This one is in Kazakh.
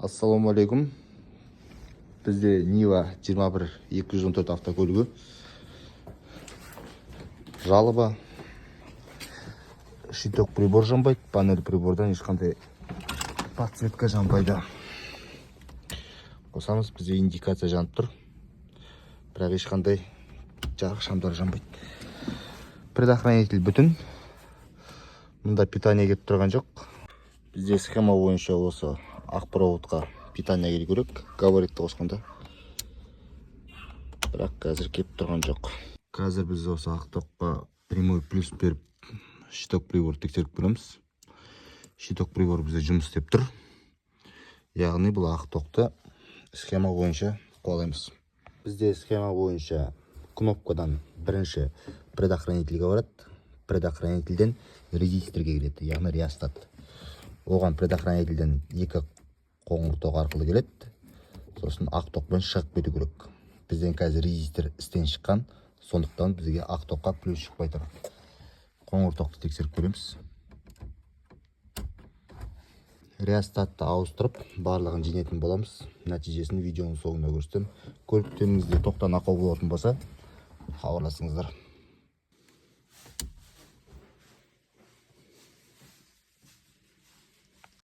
Ассалаумағалейкум. Бізде Нива 21-214 автокөлігі. Жалоба. Щиток прибор жанбайды. Панель прибордан ешқандай подсветка жанбайды. Қосамыз, бізде индикация жанып тұр. Бірақ ешқандай жарық шамдар жанбайды. Предохранитель бүтін. Мұнда питание кетіп тұрған жоқ. Бізде схема бойынша осы ақ проводқа питание келу керек, габаритті қосқанда. Бірақ қазір келіп тұрған жоқ. Қазір біз осы ақ тоққа прямой плюс беріп, щиток прибор тексеріп көреміз. Щиток прибор бізде жұмыс істеп тұр. Яғни бұл ақ тоқты схема бойынша қуалаймыз. Бізде схема бойынша кнопкадан бірінші предохранительге барады. Предохранительден резисторге келеді, яғни реостат. Оған предохранительден екі қоңыр тоқ арқылы келеді. Сосын ақ тоқпен шығып кету керек. Бізден қазір резистор істен шыққан, сондықтан бізге ақ тоққа плюс шықпай тұр. Қоңыр тоқты тексеріп көреміз. Реостатты ауыстырып, барлығын жинайтын боламыз. Нәтижесін видеоның соңында көрсетемін. Көліктеріңізде тоқтан ақау болатын болса, хабарласыңыздар.